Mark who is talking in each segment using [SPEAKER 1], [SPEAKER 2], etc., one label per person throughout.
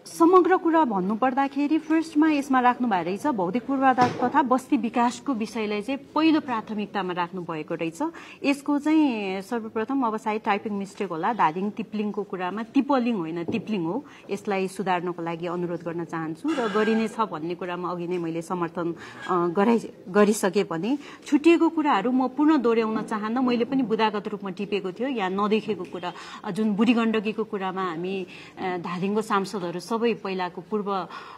[SPEAKER 1] समग्र कुरा भन्नुपर्दाखेरि फर्स्टमा यसमा राख्नु भएको रहेछ भौतिक पूर्वाधार तथा बस्ती विकासको विषयलाई चाहिँ पहिलो प्राथमिकतामा राख्नु भएको रहेछ। यसको चाहिँ सर्वप्रथम अब सायद टाइपिङ मिस्टेक होला, धादिङ तिप्लिङको कुरामा तिपलिङ होइन तिप्लिङ हो। यसलाई सुधार्नको लागि अनुरोध गर्न चाहन्छु र गरिनेछ भन्ने कुरामा अघि नै मैले समर्थन गरिसके भने छुटिएको कुराहरू म पुनः दोहोर्याउन चाहन्न। मैले पनि बुदागत रूपमा टिपेको थियो, यहाँ नदेखेको कुरा जुन बुढी गण्डकीको कुरामा हामी धादिङको सांसदहरू सबै पहिलाको पूर्व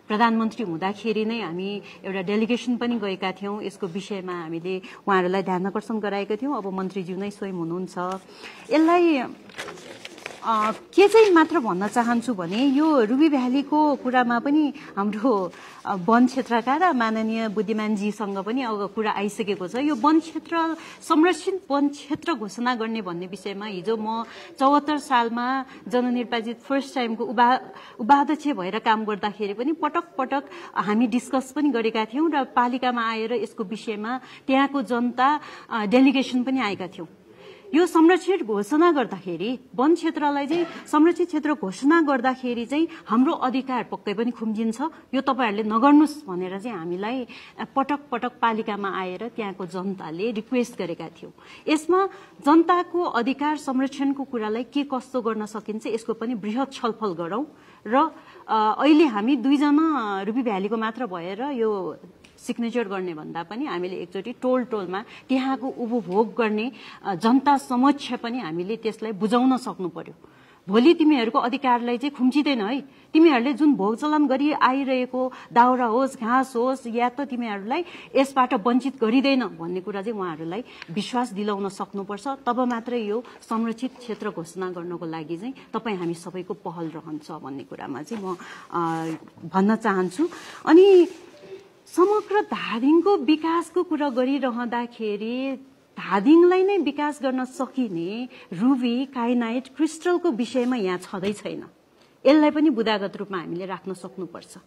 [SPEAKER 1] प्रधानमन्त्री हुँदाखेरि नै हामी एउटा डेलिगेसन पनि गएका थियौं। यसको विषयमा हामीले उहाँहरूलाई ध्यान आकर्षण गराएका थियौं। अब मन्त्रीज्यू नै स्वयं हुनुहुन्छ। यसलाई के चाहिँ मात्र भन्न चाहन्छु भने यो रुबी भ्यालीको कुरामा पनि हाम्रो वन क्षेत्रका र माननीय बुद्धिमानजीसँग पनि अब कुरा आइसकेको छ। यो वन क्षेत्र संरक्षित वन क्षेत्र घोषणा गर्ने भन्ने विषयमा हिजो म 74 सालमा जननिर्वाचित फर्स्ट टाइमको उपाध्यक्ष भएर काम गर्दाखेरि पनि पटक पटक हामी डिस्कस पनि गरेका थियौं र पालिकामा आएर यसको विषयमा त्यहाँको जनता डेलिगेसन पनि आएका थियौं। यो संरक्षित घोषणा गर्दाखेरि वन क्षेत्रलाई चाहिँ संरक्षित क्षेत्र घोषणा गर्दाखेरि चाहिँ हाम्रो अधिकार पक्कै पनि खुम्जिन्छ। यो तपाईहरुले नगर्नुस् भनेर चाहिँ हामीलाई पटक पटक पालिकामा आएर त्यहाँको जनताले रिक्वेस्ट गरेका थियौ। यसमा जनताको अधिकार संरक्षणको कुरालाई के कस्तो गर्न सकिन्छ यसको पनि बृहत छलफल गरौं र अहिले हामी दुईजना रुबी भ्यालीको मात्र भएर यो सिग्नेचर गर्ने भन्दा पनि हामीले एकचोटी टोलमा त्यहाँको उपभोग गर्ने जनता समक्ष पनि हामीले त्यसलाई बुझाउन सक्नु पर्यो। भोलि तिमीहरूको अधिकारलाई चाहिँ खुम्चिदैन है। तिमीहरूले जुन भोग चलन गरी आइरहेको दाउरा होस् घाँस होस् या त तिमीहरूलाई यसबाट वञ्चित गरिदैन भन्ने कुरा चाहिँ उहाँहरूलाई विश्वास दिलाउन सक्नुपर्छ। तब मात्र यो संरक्षित क्षेत्र घोषणा गर्नको लागि चाहिँ तपाई हामी सबैको पहल रहन्छ भन्ने कुरामा चाहिँ म भन्न चाहन्छु। अनि समग्र धादिङको विकासको कुरा गरिरहँदाखेरि धादिङलाई नै विकास गर्न सकिने रुबी काइनाइट क्रिस्टलको विषयमा यहाँ छँदै छैन। यसलाई पनि बुदागत रूपमा हामीले राख्न सक्नुपर्छ।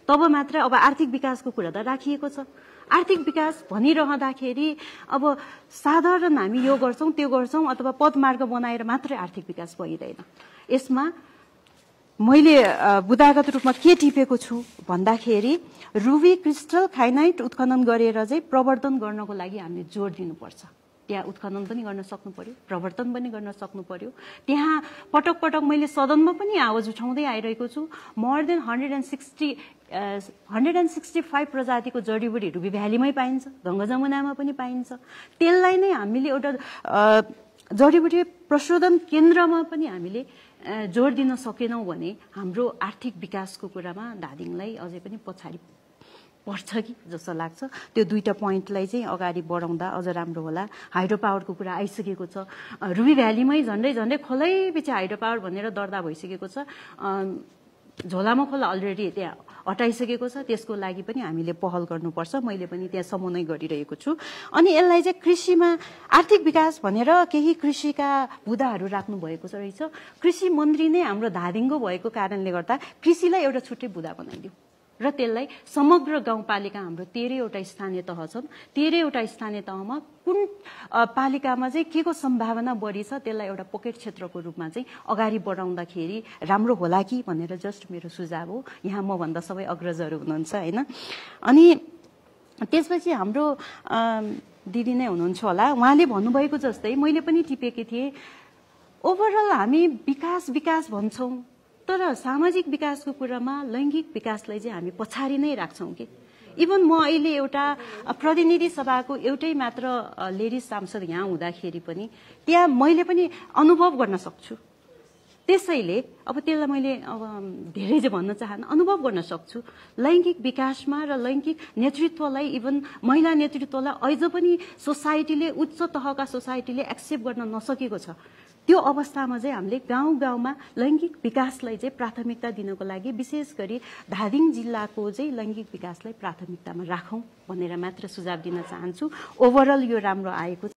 [SPEAKER 1] तब मात्र अब आर्थिक विकासको कुरा त राखिएको छ। आर्थिक विकास भनिरहँदाखेरि अब साधारण हामी यो गर्छौं त्यो गर्छौं अथवा पदमार्ग बनाएर मात्रै आर्थिक विकास भइदैन। यसमा मैले बुदागत रूपमा के टिपेको छु भन्दाखेरि रुबी क्रिस्टल काइनाइट उत्खनन गरेर चाहिँ प्रवर्धन गर्नको लागि हामीले जोड दिनुपर्छ। त्यहाँ उत्खनन पनि गर्न सक्नु पर्यो, प्रवर्धन पनि गर्न सक्नु पर्यो। त्यहाँ पटक पटक मैले सदनमा पनि आवाज उठाउँदै आइरहेको छु। मोर देन 165 प्रजातिको जडीबुटी रुबी भ्यालीमै पाइन्छ, गंगा जमुनामा पनि पाइन्छ। त्यसलाई नै हामीले एउटा जडीबुटी प्रशोधन केन्द्रमा पनि हामीले जोड दिन सकेनौं भने हाम्रो आर्थिक विकासको कुरामा धादिङलाई अझै पनि पछाडी पर्छ कि जस्तो लाग्छ। त्यो दुईटा पोइन्टलाई चाहिँ अगाडि बढाउँदा अझ राम्रो होला। हाइड्रो पावरको कुरा आइसकेको छ। रुबी भ्यालीमै झन्डै खोलै पछि हाइड्रो पावर भनेर दर्ता भइसकेको छ। झोलामा खोला अलरेडी त्यहाँ हटाइसकेको छ। त्यसको लागि पनि हामीले पहल गर्नुपर्छ। मैले पनि त्यहाँ समन्वय गरिरहेको छु। अनि यसलाई चाहिँ कृषिमा आर्थिक विकास भनेर केही कृषिका बुदाहरू राख्नु भएको छ रहेछ। कृषि मन्त्री नै हाम्रो धादिङको भएको कारणले गर्दा कृषिलाई एउटा छुट्टै बुदा बनाइदियो र त्यसलाई समग्र गाउँपालिका हाम्रो 13 वटा स्थानीय तह छन्। 13 वटा स्थानीय तहमा कुन पालिकामा चाहिँ के को सम्भावना बढी छ त्यसलाई एउटा पकेट क्षेत्रको रूपमा चाहिँ अगाडि बढाउँदाखेरि राम्रो होला कि भनेर जस्ट मेरो सुझाव हो। यहाँ म भन्दा सबै अग्रजहरू हुनुहुन्छ हैन। अनि त्यसपछि हाम्रो दिदी नै हुनुहुन्छ होला, उहाँले भन्नुभएको जस्तै मैले पनि टिपेकी थिएँ। ओभरअल हामी विकास भन्छौं तर सामाजिक विकासको कुरामा लैंगिक विकासलाई चाहिँ हामी पछाडी नै राख्छौं कि। इभन म अहिले एउटा प्रतिनिधि सभाको एउटै मात्र लेडिज सांसद यहाँ हुँदाखेरि पनि त्यहाँ मैले पनि अनुभव गर्न सक्छु। त्यसैले अब त्यसलाई मैले अब धेरै चाहिँ भन्न चाहन्न, अनुभव गर्न सक्छु। लैंगिक विकासमा र लैंगिक नेतृत्वलाई इभन महिला नेतृत्वलाई अझ पनि सोसाइटीले उच्च तहका सोसाइटीले एक्सेप्ट गर्न नसकेको छ। त्यो अवस्थामा चाहिँ हामीले गाउँ-गाउँमा लैंगिक विकासलाई चाहिँ प्राथमिकता दिनको लागि विशेष गरी धादिङ जिल्लाको चाहिँ लैंगिक विकासलाई प्राथमिकतामा राखौं भनेर मात्र सुझाव दिन चाहन्छु। ओभरअल यो राम्रो आएको